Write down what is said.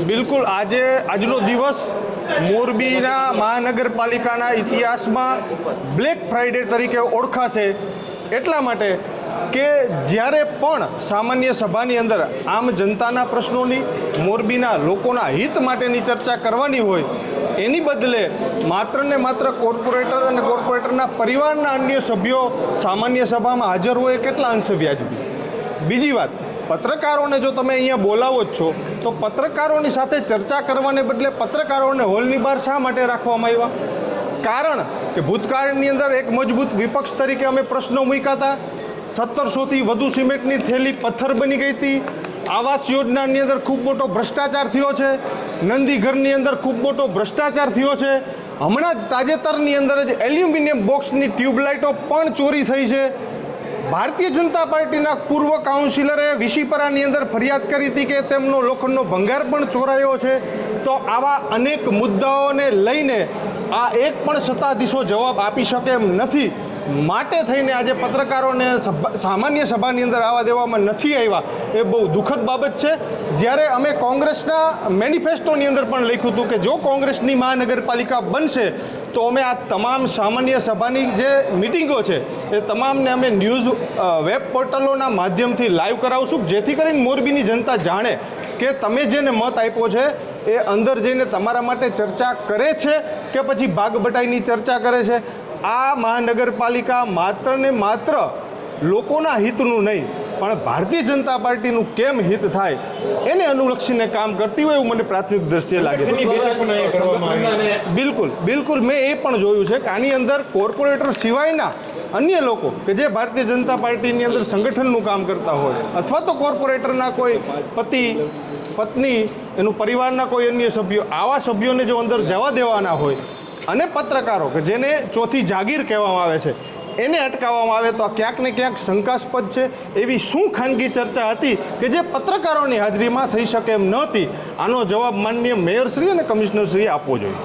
બિલકુલ આજનો દિવસ મોરબીના મહાનગરપાલિકાના ઇતિહાસમાં બ્લેક ફ્રાઇડે તરીકે ઓળખાશે એટલા માટે કે જ્યારે પણ સામાન્ય સભાની અંદર આમ જનતાના પ્રશ્નોની, મોરબીના લોકોના હિત માટેની ચર્ચા કરવાની હોય, એની બદલે માત્ર ને માત્ર કોર્પોરેટર અને કોર્પોરેટરના પરિવારના અન્ય સભ્યો સામાન્ય સભામાં હાજર હોય, કેટલા અંશે વ્યાજબી? બીજી વાત, પત્રકારોને જો તમે અહીંયા બોલાવો જ છો તો પત્રકારોની સાથે ચર્ચા કરવાને બદલે પત્રકારોને હોલની બહાર શા માટે રાખવામાં આવ્યા? કારણ કે ભૂતકાળની અંદર એક મજબૂત વિપક્ષ તરીકે અમે પ્રશ્નો મૂક્યા હતા. 1700થી વધુ સિમેન્ટની થેલી પથ્થર બની ગઈ હતી. આવાસ યોજનાની અંદર ખૂબ મોટો ભ્રષ્ટાચાર થયો છે. નંદીઘરની અંદર ખૂબ મોટો ભ્રષ્ટાચાર થયો છે. હમણાં જ તાજેતરની અંદર જ એલ્યુમિનિયમ બોક્સની ટ્યુબલાઇટો પણ ચોરી થઈ છે. ભારતીય જનતા પાર્ટીના પૂર્વ કાઉન્સિલરે વિશીપરાની અંદર ફરિયાદ કરી હતી કે તેમનો લોખંડનો ભંગાર પણ ચોરાયો છે. તો આવા અનેક મુદ્દાઓને લઈને આ એક પણ સત્તાધીશો જવાબ આપી શકે એમ નથી. માટે થઈને આજે પત્રકારોને સામાન્ય સભાની અંદર આવવા દેવામાં નથી આવ્યા, એ બહુ દુઃખદ બાબત છે. જ્યારે અમે કોંગ્રેસના મેનિફેસ્ટોની અંદર પણ લખ્યું હતું કે જો કોંગ્રેસની મહાનગરપાલિકા બનશે તો અમે આ તમામ સામાન્ય સભાની જે મિટિંગો છે એ તમામને અમે ન્યૂઝ વેબ પોર્ટલોના માધ્યમથી લાઈવ કરાવશું, જેથી કરીને મોરબીની જનતા જાણે કે તમે જેને મત આપ્યો છે એ અંદર જઈને તમારા માટે ચર્ચા કરે છે કે પછી ભાગબટાઈની ચર્ચા કરે છે. આ મહાનગરપાલિકા માત્ર ને માત્ર લોકોના હિતનું નહીં પણ ભારતીય જનતા પાર્ટીનું કેમ હિત થાય એને અનુલક્ષીને કામ કરતી હોય એવું મને પ્રાથમિક દ્રષ્ટિએ લાગે છે. બિલકુલ મેં એ પણ જોયું છે કે આની અંદર કોર્પોરેટર સિવાયના અન્ય લોકો કે જે ભારતીય જનતા પાર્ટીની અંદર સંગઠનનું કામ કરતા હોય અથવા તો કોર્પોરેટરના કોઈ પતિ પત્ની, એનું પરિવારના કોઈ અન્ય સભ્યો, આવા સભ્યોને જો અંદર જવા દેવાના હોય અને પત્રકારો કે જેને ચોથી જાગીર કહેવામાં આવે છે એને અટકાવવામાં આવે તો આ ક્યાંક ને ક્યાંક શંકાસ્પદ છે. એવી શું ખાનગી ચર્ચા હતી કે જે પત્રકારોની હાજરીમાં થઈ શકે એમ નહોતી? આનો જવાબ માનનીય મેયરશ્રી અને કમિશનરશ્રીએ આપવો જોઈએ.